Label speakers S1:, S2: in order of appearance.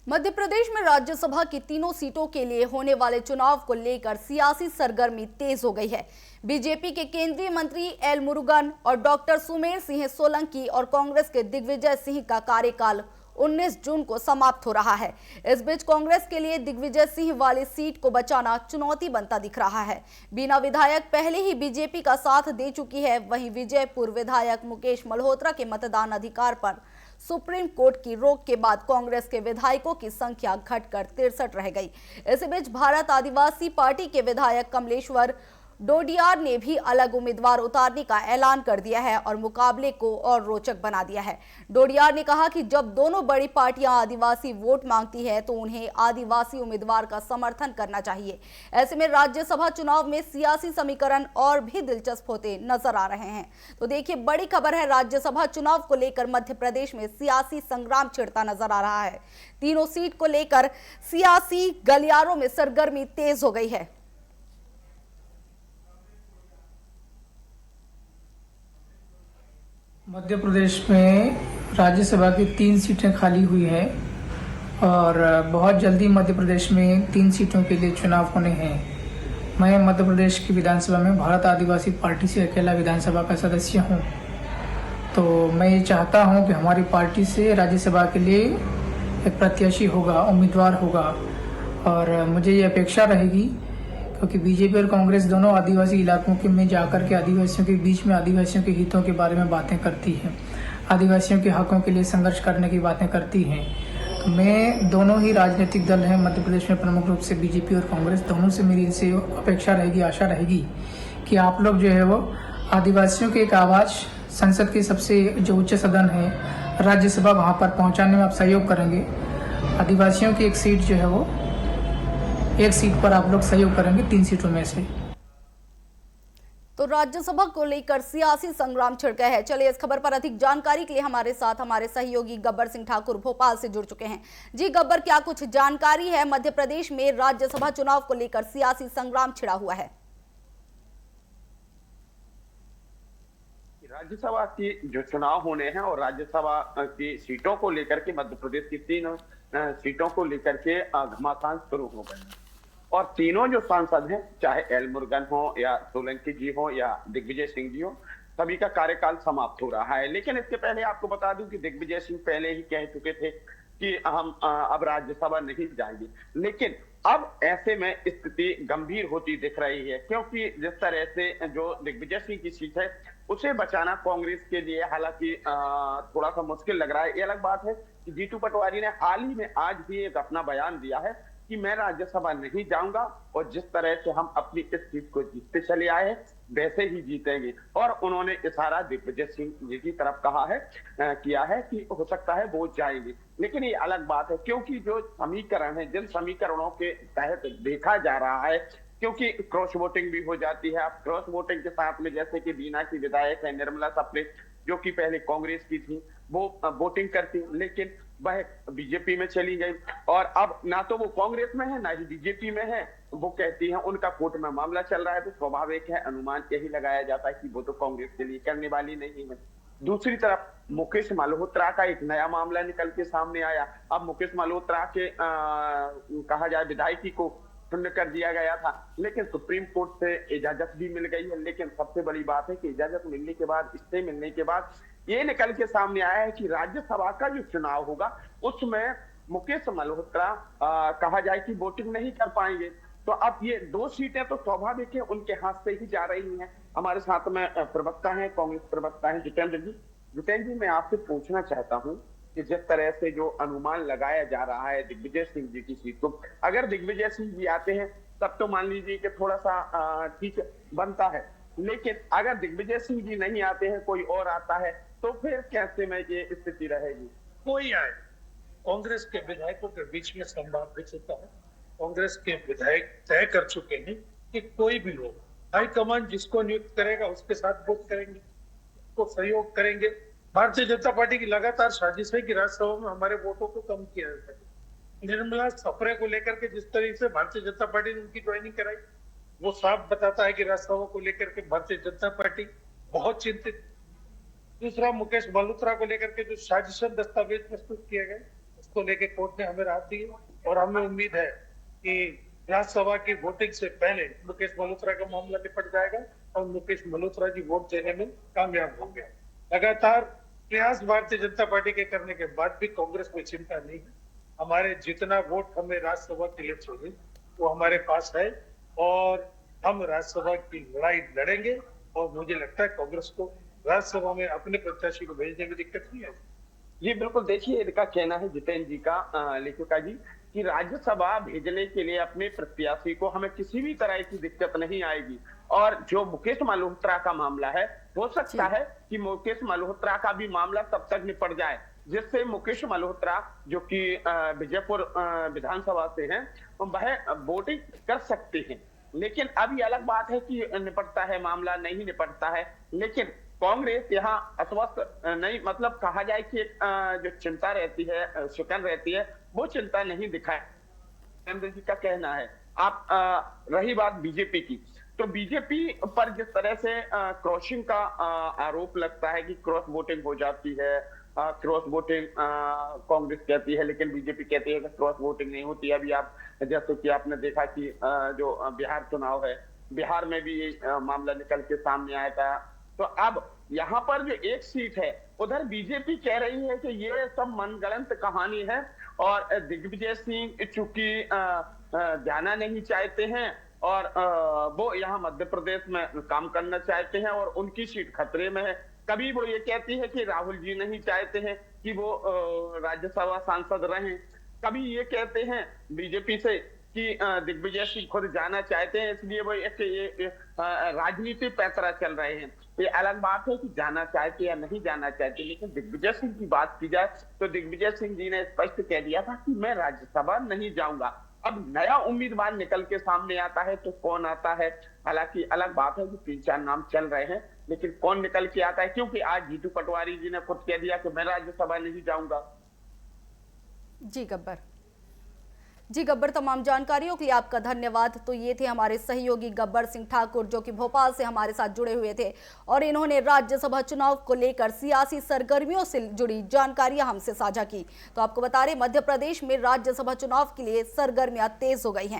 S1: मध्य प्रदेश में राज्यसभा की तीनों सीटों के लिए होने वाले चुनाव को लेकर सियासी सरगर्मी तेज हो गई है। बीजेपी के केंद्रीय मंत्री एल मुरुगन और डॉक्टर सुमेर सिंह सोलंकी और कांग्रेस के दिग्विजय सिंह का कार्यकाल 19 जून को समाप्त हो रहा है। इस बीच कांग्रेस के लिए दिग्विजय सिंह वाली सीट को बचाना चुनौती बनता दिख रहा है। बीना विधायक पहले ही बीजेपी का साथ दे चुकी है। वहीं विजयपुर विधायक मुकेश मल्होत्रा के मतदान अधिकार पर सुप्रीम कोर्ट की रोक के बाद कांग्रेस के विधायकों की संख्या घटकर 63 रह गई। इसी बीच भारत आदिवासी पार्टी के विधायक कमलेश्वर डोडियार ने भी अलग उम्मीदवार उतारने का ऐलान कर दिया है और मुकाबले को और रोचक बना दिया है। डोडियार ने कहा कि जब दोनों बड़ी पार्टियां आदिवासी वोट मांगती है तो उन्हें आदिवासी उम्मीदवार का समर्थन करना चाहिए। ऐसे में राज्यसभा चुनाव में सियासी समीकरण और भी दिलचस्प होते नजर आ रहे हैं। तो देखिए, बड़ी खबर है, राज्यसभा चुनाव को लेकर मध्य प्रदेश में सियासी संग्राम छिड़ता नजर आ रहा है। तीनों सीट को लेकर सियासी गलियारों में सरगर्मी तेज हो गई है।
S2: मध्य प्रदेश में राज्यसभा की 3 सीटें खाली हुई है और बहुत जल्दी मध्य प्रदेश में 3 सीटों के लिए चुनाव होने हैं। मैं मध्य प्रदेश की विधानसभा में भारत आदिवासी पार्टी से अकेला विधानसभा का सदस्य हूं, तो मैं ये चाहता हूं कि हमारी पार्टी से राज्यसभा के लिए एक प्रत्याशी होगा, उम्मीदवार होगा और मुझे ये अपेक्षा रहेगी क्योंकि बीजेपी और कांग्रेस दोनों आदिवासी इलाकों के में जाकर के आदिवासियों के बीच में आदिवासियों के हितों के बारे में बातें करती हैं, आदिवासियों के हकों के लिए संघर्ष करने की बातें करती हैं। तो मैं दोनों ही राजनीतिक दल हैं मध्य प्रदेश में, प्रमुख रूप से बीजेपी और कांग्रेस, दोनों से मेरी इनसे अपेक्षा रहेगी, आशा रहेगी कि आप लोग जो है वो आदिवासियों की एक आवाज़ संसद के सबसे जो उच्च सदन है राज्यसभा, वहाँ पर पहुँचाने में आप सहयोग करेंगे। आदिवासियों की एक सीट जो है वो एक सीट पर आप लोग सहयोग करेंगे 3 सीटों में से।
S1: तो राज्यसभा को लेकर सियासी संग्राम छिड़ गया है। चलिए, इस खबर पर अधिक जानकारी के लिए हमारे साथ हमारे सहयोगी गब्बर सिंह ठाकुर भोपाल से जुड़ चुके हैं। जी गब्बर, क्या कुछ जानकारी है? मध्य प्रदेश में राज्यसभा चुनाव को लेकर सियासी संग्राम छिड़ा हुआ है।
S3: राज्यसभा की जो चुनाव होने हैं और राज्यसभा की सीटों को लेकर के मध्य प्रदेश की 3 सीटों को लेकर के घमासान शुरू हो गए हैं और तीनों जो सांसद हैं, चाहे एल मुरुगन हो या सोलंकी जी हो या दिग्विजय सिंह जी हो, सभी का कार्यकाल समाप्त हो रहा है। लेकिन इसके पहले आपको बता दूं कि दिग्विजय सिंह पहले ही कह चुके थे कि हम अब राज्यसभा नहीं जाएंगे। लेकिन अब ऐसे में स्थिति गंभीर होती दिख रही है क्योंकि जिस तरह से जो दिग्विजय सिंह की सीट है उसे बचाना कांग्रेस के लिए हालांकि थोड़ा सा मुश्किल लग रहा है। ये अलग बात है कि जीतू पटवारी ने हाल ही में आज भी एक अपना बयान दिया है कि मैं राज्यसभा नहीं जाऊंगा और जिस तरह से हम अपनी इस सीट को जीतते चले आए हैं वैसे ही जीतेंगे। और उन्होंने इशारा दिग्विजय सिंह जी की तरफ कहा है, किया है कि हो सकता है वो जाएंगे। लेकिन ये अलग बात है क्योंकि जो समीकरण है, जिन समीकरणों के तहत देखा जा रहा है, क्योंकि क्रॉस वोटिंग भी हो जाती है। आप क्रॉस वोटिंग के साथ में जैसे कि बीना की विधायक है निर्मला सप्रे, जो कि पहले कांग्रेस की थी, वो वोटिंग करती, लेकिन वह बीजेपी में चली गई और अब ना तो वो कांग्रेस में है ना ही बीजेपी में है। वो कहती है, उनका कोर्ट में मामला चल रहा है, तो स्वाभाविक है, अनुमान यही लगाया जाता है कि वो तो कांग्रेस के लिए करने वाली नहीं है। दूसरी तरफ मुकेश मल्होत्रा का एक नया मामला निकल के सामने आया। अब मुकेश मल्होत्रा के कहा जाए विधायकी को शून्य कर दिया गया था, लेकिन सुप्रीम कोर्ट से इजाजत भी मिल गई है। लेकिन सबसे बड़ी बात है कि इजाजत मिलने के बाद, स्टे मिलने के बाद ये निकल के सामने आया है कि राज्यसभा का जो चुनाव होगा उसमें मुकेश मल्होत्रा कहा जाए कि वोटिंग नहीं कर पाएंगे। तो अब ये 2 सीटें तो स्वाभाविक है उनके हाथ से ही जा रही हैं। हमारे साथ में प्रवक्ता हैं, कांग्रेस प्रवक्ता हैं जितेंद्र जी। जितेंद्र जी, मैं आपसे पूछना चाहता हूं कि जिस तरह से जो अनुमान लगाया जा रहा है दिग्विजय सिंह जी की सीट को, अगर दिग्विजय सिंह जी आते हैं तब तो मान लीजिए कि थोड़ा सा ठीक बनता है, लेकिन अगर दिग्विजय सिंह जी नहीं आते हैं, कोई और आता है, तो फिर कैसे में ये स्थिति रहेगी?
S4: कोई आए, कांग्रेस के विधायकों के बीच में संवाद हो चुका है। कांग्रेस के विधायक तय कर चुके हैं कि कोई भी हो, हाईकमान जिसको नियुक्त करेगा उसके साथ वोट करेंगे, उसको सहयोग करेंगे। भारतीय जनता पार्टी की लगातार साजिश है कि राज्यसभा में हमारे वोटों को कम किया जा सके। निर्मला सप्रे को लेकर के जिस तरीके से भारतीय जनता पार्टी ने उनकी ज्वाइनिंग कराई, वो साफ बताता है कि राज्यसभा को लेकर के भारतीय जनता पार्टी बहुत चिंतित। दूसरा, मुकेश मल्होत्रा को लेकर के जो साजिश दस्तावेज प्रस्तुत किए गए, उसको लेके कोर्ट ने हमें राहत दी है और हमें उम्मीद है कि राज्यसभा की वोटिंग से पहले मुकेश मल्होत्रा का मामला निपट जाएगा और मुकेश मल्होत्रा जी वोट देने में कामयाब होंगे। लगातार प्रयास भारतीय जनता पार्टी के करने के बाद भी कांग्रेस में चिंता नहीं है। हमारे जितना वोट हमें राज्यसभा के लिए चाहिए वो हमारे पास है और हम राज्यसभा की लड़ाई लड़ेंगे और मुझे लगता है कांग्रेस को राज्यसभा में अपने प्रत्याशी को भेजने में दिक्कत नहीं है।
S3: जी बिल्कुल, देखिए इनका कहना है जितेंद्र जी का, लेखिका जी, कि राज्यसभा भेजने के लिए अपने प्रत्याशी को हमें किसी भी तरह की दिक्कत नहीं आएगी। और जो मुकेश मल्होत्रा का मामला है, हो सकता है कि मुकेश मल्होत्रा का भी मामला तब तक निपट जाए जिससे मुकेश मल्होत्रा जो कि विजयपुर विधानसभा से हैं, वह वोटिंग कर सकते हैं। लेकिन अब ये अलग बात है कि निपटता है मामला, नहीं निपटता है। लेकिन कांग्रेस यहाँ अस्वस्थ नहीं, मतलब कहा जाए कि जो चिंता रहती है, शिकन रहती है, वो चिंता नहीं दिखाए। नरेंद्र जी का कहना है। आप रही बात बीजेपी की, तो बीजेपी पर जिस तरह से क्रॉसिंग का आरोप लगता है कि क्रॉस वोटिंग हो जाती है, क्रॉस वोटिंग कांग्रेस कहती है, लेकिन बीजेपी कहती है कि क्रॉस वोटिंग नहीं होती। अभी आप जैसे कि आपने देखा कि जो बिहार चुनाव है, बिहार में भी ये मामला निकल के सामने आया था। तो अब यहाँ पर जो एक सीट है, उधर बीजेपी कह रही है कि ये सब मनगढ़ंत कहानी है और दिग्विजय सिंह चूंकि जाना नहीं चाहते हैं और वो यहाँ मध्य प्रदेश में काम करना चाहते हैं और उनकी सीट खतरे में है। कभी वो ये कहती है कि राहुल जी नहीं चाहते हैं कि वो राज्यसभा सांसद रहें, कभी ये कहते हैं बीजेपी से कि दिग्विजय सिंह खुद जाना चाहते हैं, इसलिए वो एक राजनीति पैतरा चल रहे हैं। ये अलग बात है कि जाना चाहते या नहीं जाना चाहते, लेकिन दिग्विजय सिंह की बात की जाए तो दिग्विजय सिंह जी ने स्पष्ट कह दिया था कि मैं राज्यसभा नहीं जाऊंगा। अब नया उम्मीदवार निकल के सामने आता है तो कौन आता है, हालांकि अलग बात है कि 3-4 नाम चल रहे हैं, लेकिन कौन निकल के आता है, क्योंकि आज जीतू पटवारी जी ने खुद कह दिया कि मैं राज्यसभा नहीं जाऊंगा।
S1: जी गब्बर, तमाम जानकारियों के लिए आपका धन्यवाद। तो ये थे हमारे सहयोगी गब्बर सिंह ठाकुर, जो कि भोपाल से हमारे साथ जुड़े हुए थे और इन्होंने राज्यसभा चुनाव को लेकर सियासी सरगर्मियों से जुड़ी जानकारियां हमसे साझा की। तो आपको बता रहे, मध्य प्रदेश में राज्यसभा चुनाव के लिए सरगर्मियां तेज हो गई हैं।